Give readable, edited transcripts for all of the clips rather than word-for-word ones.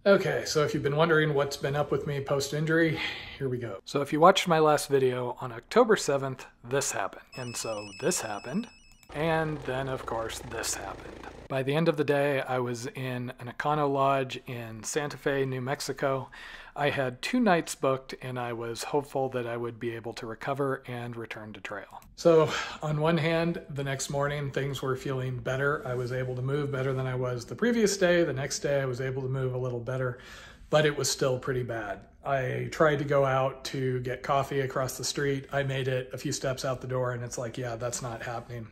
Okay, so if you've been wondering what's been up with me post-injury, here we go. So if you watched my last video on October 7th, this happened. And so this happened. And then, of course, this happened. By the end of the day, I was in an Econo Lodge in Santa Fe, New Mexico. I had 2 nights booked, and I was hopeful that I would be able to recover and return to trail. So on one hand, the next morning, things were feeling better. I was able to move better than I was the previous day. The next day, I was able to move a little better, but it was still pretty bad. I tried to go out to get coffee across the street. I made it a few steps out the door, and it's like, yeah, that's not happening.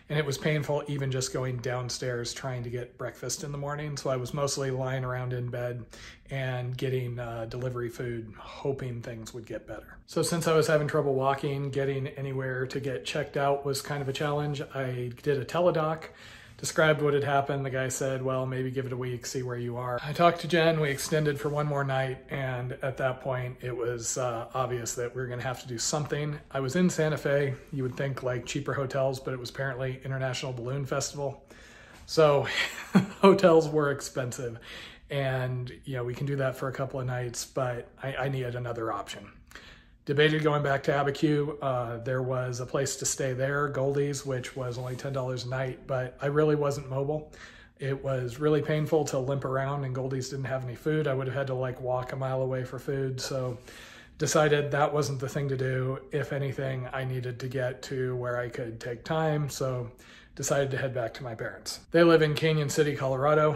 And it was painful even just going downstairs trying to get breakfast in the morning. So I was mostly lying around in bed and getting delivery food, hoping things would get better. So since I was having trouble walking, getting anywhere to get checked out was kind of a challenge. I did a teledoc, described what had happened. The guy said, well, maybe give it a week, see where you are. I talked to Jen, we extended for one more night, and at that point it was obvious that we were gonna have to do something. I was in Santa Fe. You would think like cheaper hotels, but it was apparently International Balloon Festival. So hotels were expensive, and you know, we can do that for a couple of nights, but I needed another option. Debated going back to Abiquiu. There was a place to stay there, Goldie's, which was only $10 a night, but I really wasn't mobile. It was really painful to limp around, and Goldie's didn't have any food. I would have had to like walk a mile away for food, so decided that wasn't the thing to do. If anything, I needed to get to where I could take time, so decided to head back to my parents. They live in Canyon City, Colorado.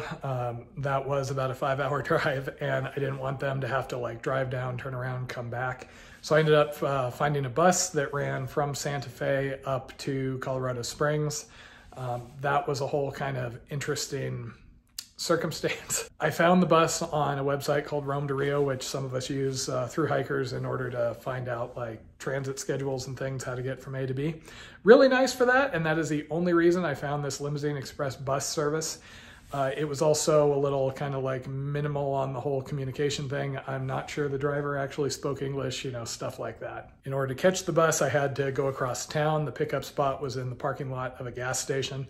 That was about a 5-hour drive, and I didn't want them to have to like drive down, turn around, come back. So I ended up finding a bus that ran from Santa Fe up to Colorado Springs. That was a whole kind of interesting circumstance. I found the bus on a website called Rome to Rio, which some of us use through hikers in order to find out like transit schedules and things, how to get from A to B. Really nice for that, and that is the only reason I found this Limousine Express bus service. It was also a little kind of like minimal on the whole communication thing. I'm not sure the driver actually spoke English, you know, stuff like that. In order to catch the bus, I had to go across town. The pickup spot was in the parking lot of a gas station.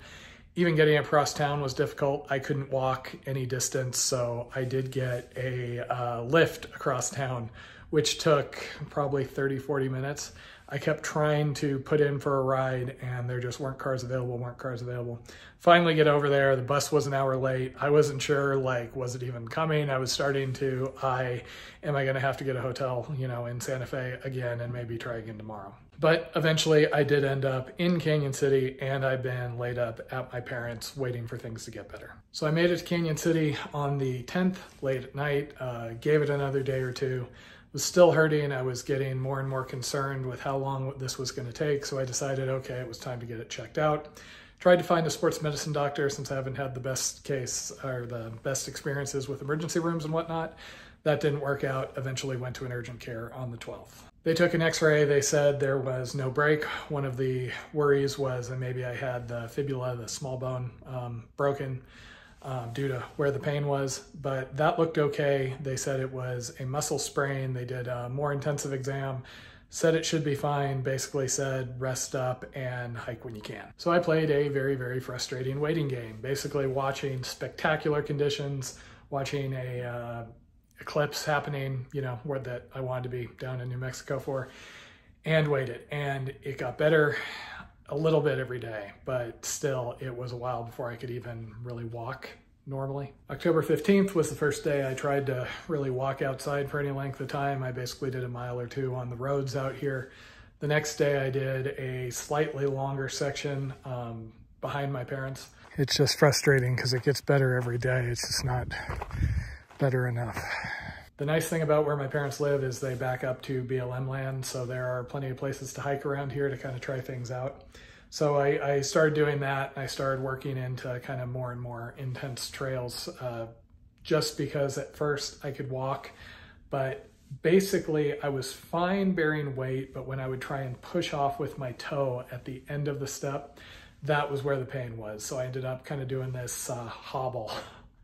Even getting across town was difficult. I couldn't walk any distance, so I did get a lift across town, which took probably 30-40 minutes. I kept trying to put in for a ride, and there just weren't cars available, Finally get over there. The bus was an hour late. I wasn't sure, like, was it even coming? I was starting to, am I gonna have to get a hotel, you know, in Santa Fe again and maybe try again tomorrow? But eventually I did end up in Canyon City, and I've been laid up at my parents' waiting for things to get better. So I made it to Canyon City on the 10th, late at night, gave it another day or two. Was still hurting. I was getting more and more concerned with how long this was going to take, so I decided, okay, it was time to get it checked out. Tried to find a sports medicine doctor since I haven't had the best case or the best experiences with emergency rooms and whatnot. That didn't work out. Eventually went to an urgent care on the 12th. They took an X-ray. They said there was no break. One of the worries was that maybe I had the fibula, the small bone, broken due to where the pain was, but that looked okay. They said it was a muscle sprain. They did a more intensive exam, said it should be fine, basically said rest up and hike when you can. So I played a very, very frustrating waiting game, basically watching spectacular conditions, watching a eclipse happening, you know, where that I wanted to be down in New Mexico for, and waited. And it got better a little bit every day, but still it was a while before I could even really walk normally. October 15th was the first day I tried to really walk outside for any length of time. I basically did a mile or two on the roads out here. The next day I did a slightly longer section behind my parents. It's just frustrating because it gets better every day. It's just not better enough. The nice thing about where my parents live is they back up to BLM land, so there are plenty of places to hike around here to kind of try things out. So I started doing that, and I started working into kind of more and more intense trails just because at first I could walk, but basically I was fine bearing weight, but when I would try and push off with my toe at the end of the step, that was where the pain was. So I ended up kind of doing this hobble.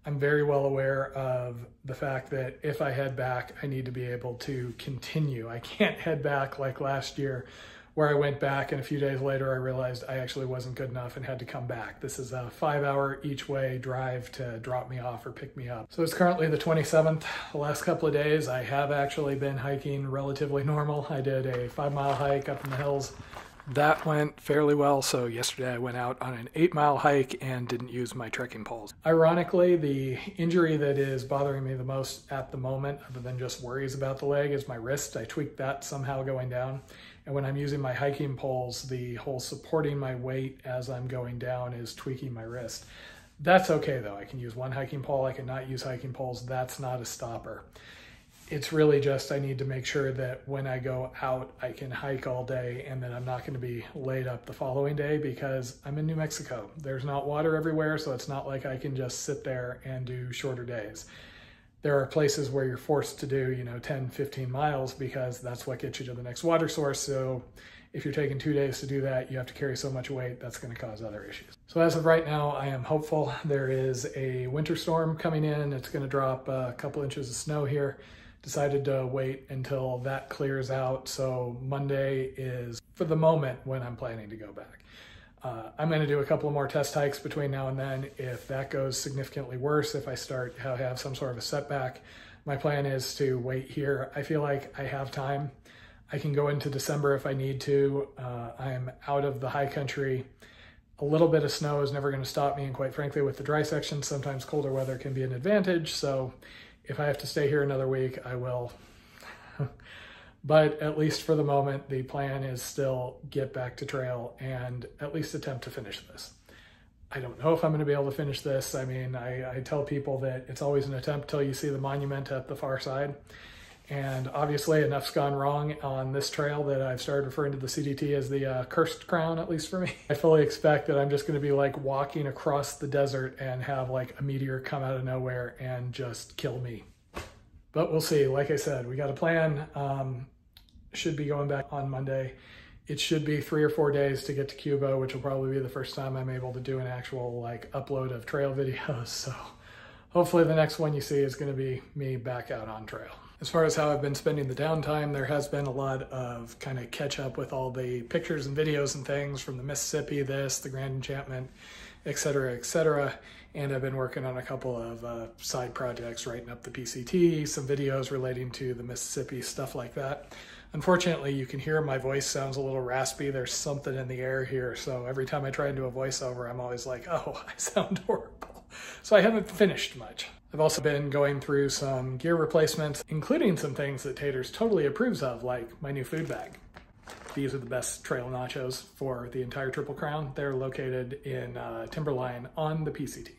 I'm very well aware of the fact that if I head back, I need to be able to continue. I can't head back like last year where I went back, and a few days later I realized I actually wasn't good enough and had to come back. This is a 5-hour each way drive to drop me off or pick me up. So it's currently the 27th. The last couple of days I have actually been hiking relatively normal. I did a 5-mile hike up in the hills. That went fairly well, so yesterday I went out on an 8-mile hike and didn't use my trekking poles. Ironically, the injury that is bothering me the most at the moment, other than just worries about the leg, is my wrist. I tweaked that somehow going down. And when I'm using my hiking poles, the whole supporting my weight as I'm going down is tweaking my wrist. That's okay though. I can use one hiking pole, I can not use hiking poles. That's not a stopper. It's really just I need to make sure that when I go out, I can hike all day and that I'm not going to be laid up the following day because I'm in New Mexico. There's not water everywhere, so it's not like I can just sit there and do shorter days. There are places where you're forced to do, 10, 15 miles because that's what gets you to the next water source. So if you're taking 2 days to do that, you have to carry so much weight, that's going to cause other issues. So as of right now, I am hopeful. There is a winter storm coming in. It's going to drop a couple inches of snow here. Decided to wait until that clears out. So Monday is, for the moment, when I'm planning to go back. I'm going to do a couple of more test hikes between now and then. If that goes significantly worse, if I start to have some sort of a setback, my plan is to wait here. I feel like I have time. I can go into December if I need to. I'm out of the high country. A little bit of snow is never going to stop me, and quite frankly, with the dry section, sometimes colder weather can be an advantage. So if I have to stay here another week, I will. But at least for the moment, the plan is still get back to trail and at least attempt to finish this. I don't know if I'm going to be able to finish this. I mean, I tell people that it's always an attempt till you see the monument at the far side. And obviously enough's gone wrong on this trail that I've started referring to the CDT as the cursed crown, at least for me. I fully expect that I'm just going to be like walking across the desert and have like a meteor come out of nowhere and just kill me. But we'll see. Like I said, we got a plan. Should be going back on Monday. It should be 3 or 4 days to get to Cuba, which will probably be the first time I'm able to do an actual like upload of trail videos. So hopefully the next one you see is going to be me back out on trail. As far as how I've been spending the downtime, there has been a lot of kind of catch up with all the pictures and videos and things from the Mississippi, the Grand Enchantment, etc., etc. And I've been working on a couple of side projects, writing up the PCT, some videos relating to the Mississippi, stuff like that. Unfortunately, you can hear my voice sounds a little raspy. There's something in the air here. So every time I try and do a voiceover, I'm always like, oh, I sound horrible. So I haven't finished much. I've also been going through some gear replacements, including some things that Taters totally approves of, like my new food bag. These are the best trail nachos for the entire Triple Crown. They're located in Timberline on the PCT.